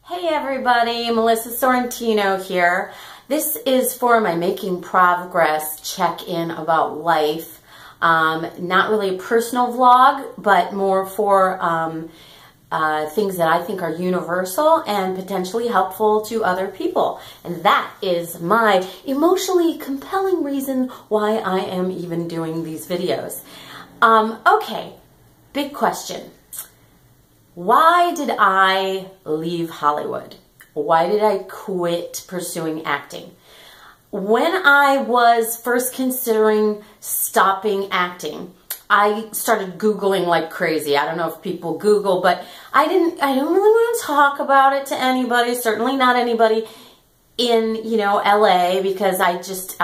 Hey everybody, Melissa Sorrentino here. This is for my Making Progress check-in about life. Not really a personal vlog, but more for things that I think are universal and potentially helpful to other people. And that is my emotionally compelling reason why I am even doing these videos. Okay, big question. Why did I leave Hollywood? Why did I quit pursuing acting? When I was first considering stopping acting, I started Googling like crazy. I don't know if people Google, but I don't really want to talk about it to anybody, certainly not anybody in, LA, because I just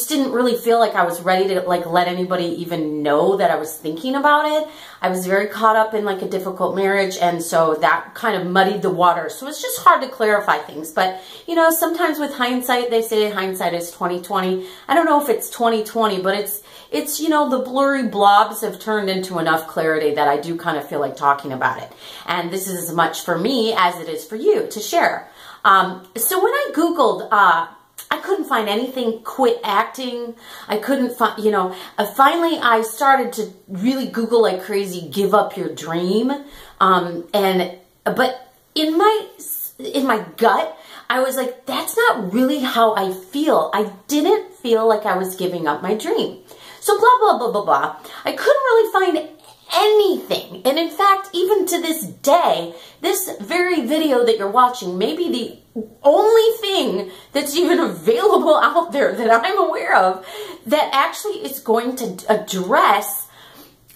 didn't really feel like I was ready to let anybody even know that I was thinking about it. I was very caught up in a difficult marriage, and so that kind of muddied the water. So it's just hard to clarify things. But sometimes with hindsight, they say hindsight is 20/20. I don't know if it's 20/20, but it's the blurry blobs have turned into enough clarity that I do kind of feel like talking about it. And this is as much for me as it is for you to share. So when I Googled, I couldn't find anything quit acting. I couldn't find, finally I started to really Google like crazy, give up your dream. But in my gut, I was like, that's not really how I feel. I didn't feel like I was giving up my dream. So blah, blah, blah, blah, blah. I couldn't really find anything. And in fact, even to this day, this very video that you're watching may be the only thing that's even available out there that I'm aware of that actually is going to address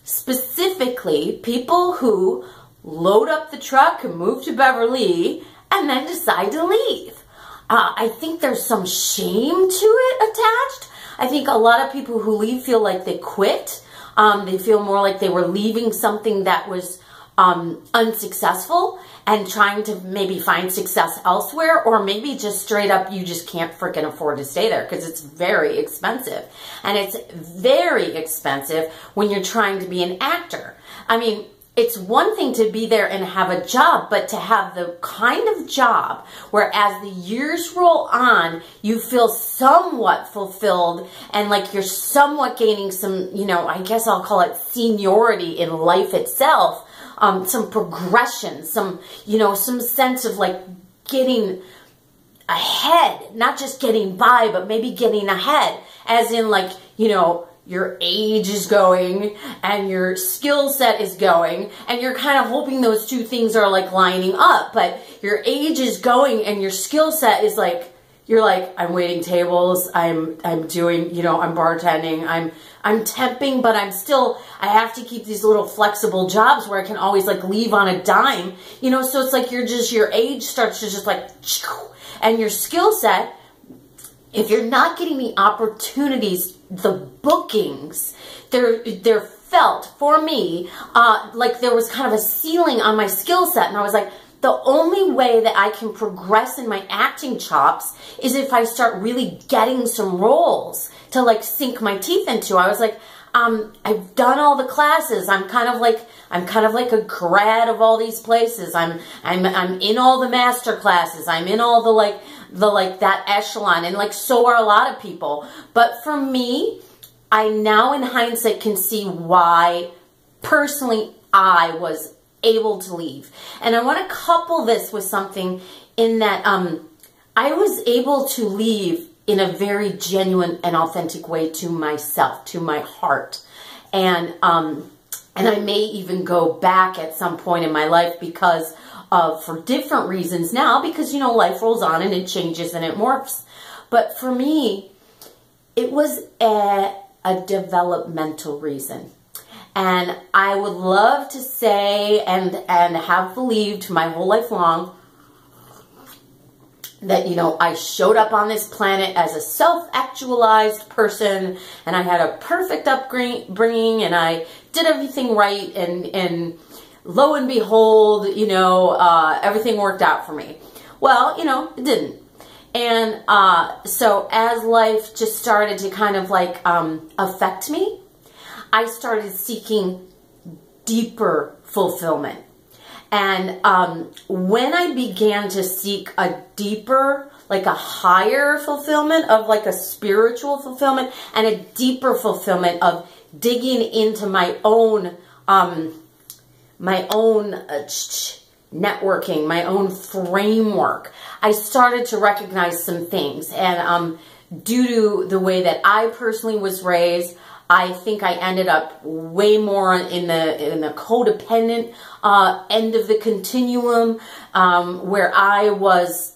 specifically people who load up the truck and move to Beverly and then decide to leave. I think there's some shame to it attached. I think a lot of people who leave feel like they quit. They feel more like they were leaving something that was unsuccessful and trying to maybe find success elsewhere, or maybe just straight up you just can't freaking afford to stay there because it's very expensive. And it's very expensive when you're trying to be an actor. I mean, it's one thing to be there and have a job, but to have the kind of job where as the years roll on, you feel somewhat fulfilled and like you're somewhat gaining some, I guess I'll call it seniority in life itself, some progression, some sense of like getting ahead, not just getting by, but maybe getting ahead, as in your age is going and your skill set is going, and you're kind of hoping those two things are like lining up, but your age is going and your skill set is you're like, I'm waiting tables, I'm doing, I'm bartending, I'm temping, but I have to keep these little flexible jobs where I can always leave on a dime, so it's like your age starts to just and your skill set, if you're not getting the opportunities, the bookings, they're felt for me, like there was kind of a ceiling on my skill set, and I was like, the only way that I can progress in my acting chops is if I start really getting some roles to sink my teeth into. I was like, I've done all the classes. I'm kind of like a grad of all these places. I'm in all the master classes. I'm in all that echelon, and so are a lot of people. But for me, I now in hindsight can see why personally I was able to leave. And I want to couple this with something in that I was able to leave in a very genuine and authentic way to myself, to my heart. And I may even go back at some point in my life because for different reasons now, because life rolls on and it changes and it morphs. But for me, it was a developmental reason. And I would love to say and have believed my whole life long that, I showed up on this planet as a self-actualized person, and I had a perfect upbringing, and I did everything right, and lo and behold, everything worked out for me. Well, it didn't. And so as life just started to kind of affect me, I started seeking deeper fulfillment. And when I began to seek a deeper, like a higher fulfillment of like a spiritual fulfillment and a deeper fulfillment of digging into my own networking, my own framework, I started to recognize some things. And due to the way that I personally was raised, I think I ended up way more in the codependent end of the continuum, where I was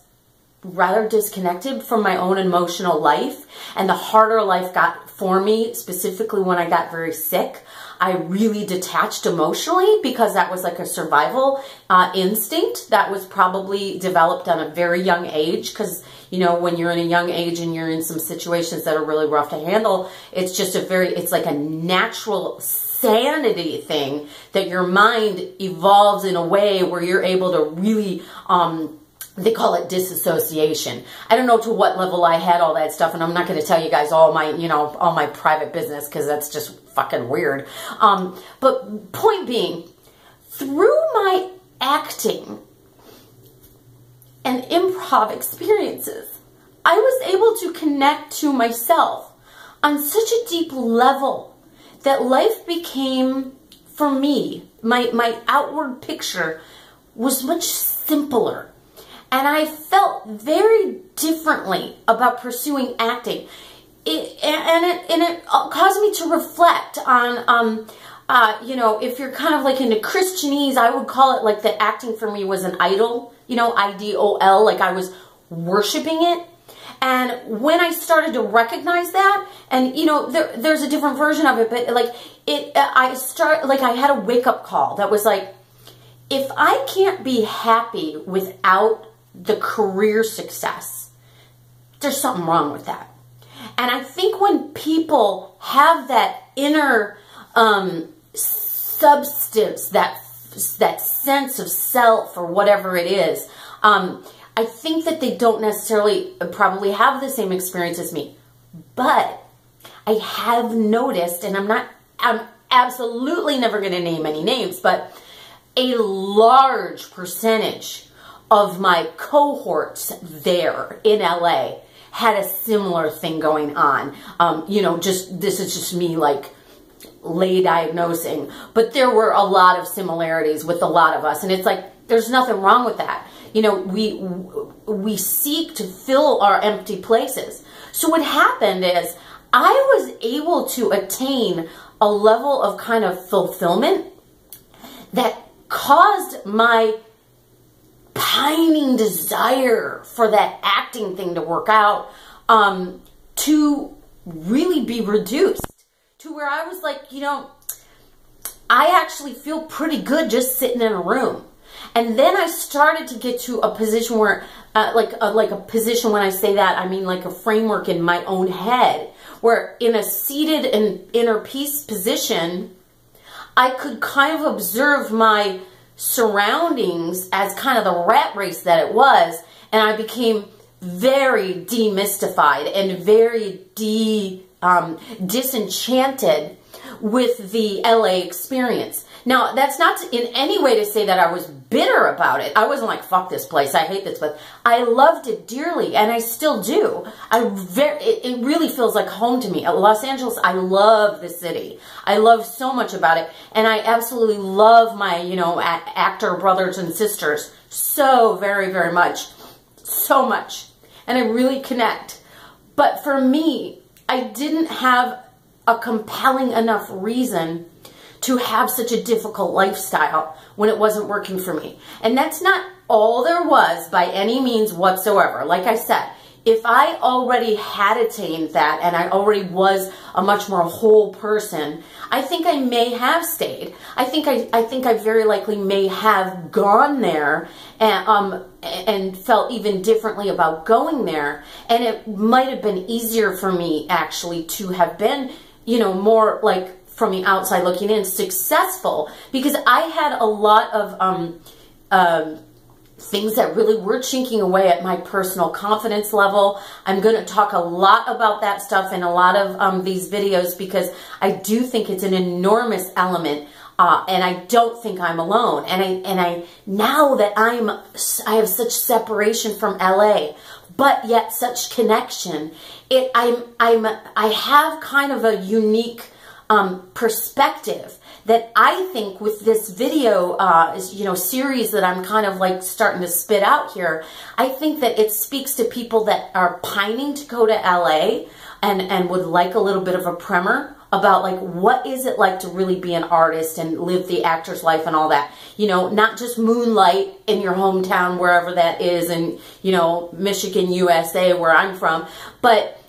rather disconnected from my own emotional life. And the harder life got for me, specifically when I got very sick, I really detached emotionally, because that was like a survival instinct that was probably developed on a very young age. Because, you know, when you're in a young age and you're in some situations that are really rough to handle, it's just it's like a natural sanity thing that your mind evolves in a way where you're able to really, they call it disassociation. I don't know to what level I had all that stuff, and I'm not going to tell you guys all my, you know, all my private business, because that's just fucking weird. But point being, through my acting and improv experiences, I was able to connect to myself on such a deep level that life became, for me, my outward picture was much simpler. And I felt very differently about pursuing acting. It caused me to reflect on, you know, if you're kind of like into Christianese, I would call it like that acting for me was an idol, you know, IDOL, like I was worshiping it. And when I started to recognize that, and you know, there's a different version of it, but like I had a wake up call that was like, if I can't be happy without the career success, there's something wrong with that. And I think when people have that inner substance, that sense of self or whatever it is, I think that they don't necessarily probably have the same experience as me. But I have noticed, and I'm absolutely never going to name any names, but a large percentage of my cohorts there in LA had a similar thing going on. You know, this is just me like lay diagnosing, but there were a lot of similarities with a lot of us. And it's like, there's nothing wrong with that. You know, we seek to fill our empty places. So what happened is I was able to attain a level of kind of fulfillment that caused my pining desire for that acting thing to work out to really be reduced to where I was like, you know, I actually feel pretty good just sitting in a room. And then I started to get to a position where, like a position, when I say that, I mean like a framework in my own head, where in a seated and inner peace position, I could kind of observe my surroundings as kind of the rat race that it was, and I became very demystified and very disenchanted with the LA experience. Now, that's not in any way to say that I was bitter about it. I wasn't like, fuck this place, I hate this place. I loved it dearly, and I still do. It really feels like home to me. Los Angeles, I love the city. I love so much about it, and I absolutely love my, you know, actor brothers and sisters so very, very much. So much. And I really connect. But for me, I didn't have a compelling enough reason to have such a difficult lifestyle when it wasn't working for me. And that's not all there was by any means whatsoever. Like I said, if I already had attained that and I already was a much more whole person, I think I may have stayed. I think I very likely may have gone there and felt even differently about going there. And it might have been easier for me actually to have been, you know, more like, from the outside looking in, successful, because I had a lot of things that really were chinking away at my personal confidence level. I'm going to talk a lot about that stuff in a lot of these videos, because I do think it's an enormous element And I don't think I'm alone. And I now that I have such separation from LA, but yet such connection, I have kind of a unique perspective that I think with this video, series that I'm kind of like starting to spit out here, I think that it speaks to people that are pining to go to LA and would like a little bit of a primer about like, what is it like to really be an artist and live the actor's life and all that, not just moonlight in your hometown, wherever that is, in, Michigan, USA, where I'm from, but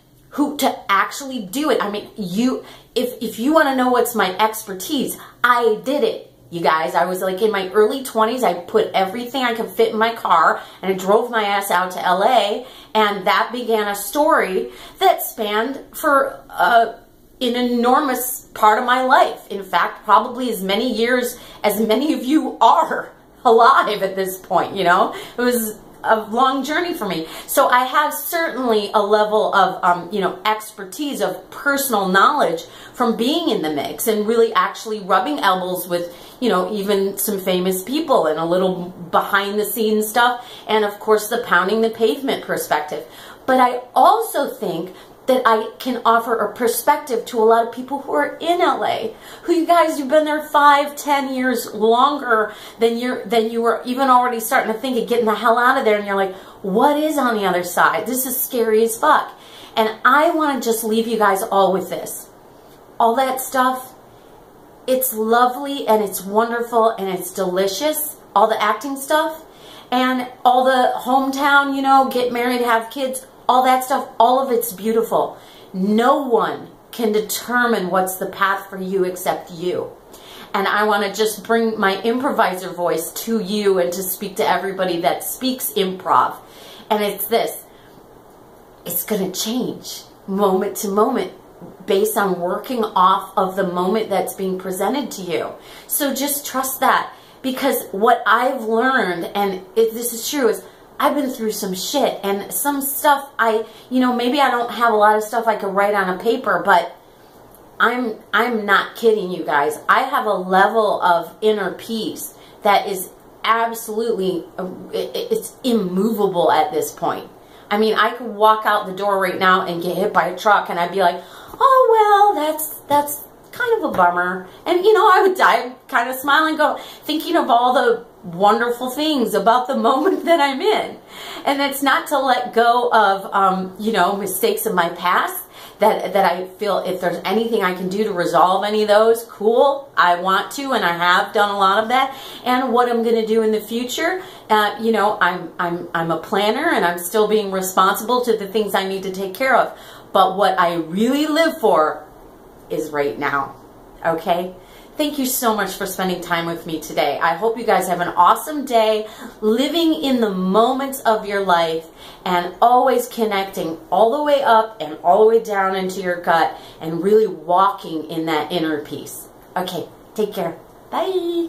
to actually do it. I mean, if you want to know what's my expertise, I did it, you guys. I was like in my early 20s, I put everything I could fit in my car and I drove my ass out to LA, and that began a story that spanned for an enormous part of my life. In fact, probably as many years as many of you are alive at this point, It was a long journey for me. So I have certainly a level of, expertise, of personal knowledge from being in the mix and really actually rubbing elbows with, even some famous people and a little behind the scenes stuff. And of course, the pounding the pavement perspective. But I also think that I can offer a perspective to a lot of people who are in LA, who you guys, you've been there 5, 10 years longer than you were even already starting to think of getting the hell out of there, and you're like, what is on the other side? This is scary as fuck. And I want to just leave you guys all with this. All that stuff, it's lovely and it's wonderful and it's delicious, all the acting stuff, and all the hometown, get married, have kids, all that stuff, all of it's beautiful. No one can determine what's the path for you except you. And I want to just bring my improviser voice to you and to speak to everybody that speaks improv. And it's this: it's going to change moment to moment based on working off of the moment that's being presented to you. So just trust that, because what I've learned, and this is true, is I've been through some shit, and some stuff maybe I don't have a lot of stuff I could write on a paper, but I'm not kidding you guys. I have a level of inner peace that is absolutely, it's immovable at this point. I mean, I could walk out the door right now and get hit by a truck and I'd be like, oh, well, that's kind of a bummer. And, I would die kind of smiling, thinking of all the wonderful things about the moment that I'm in. And it's not to let go of, mistakes of my past, that I feel if there's anything I can do to resolve any of those, cool, I want to, and I have done a lot of that. And what I'm going to do in the future, I'm a planner and I'm still being responsible to the things I need to take care of. But what I really live for is right now. Okay? Thank you so much for spending time with me today. I hope you guys have an awesome day, living in the moments of your life and always connecting all the way up and all the way down into your gut and really walking in that inner peace. Okay, take care. Bye.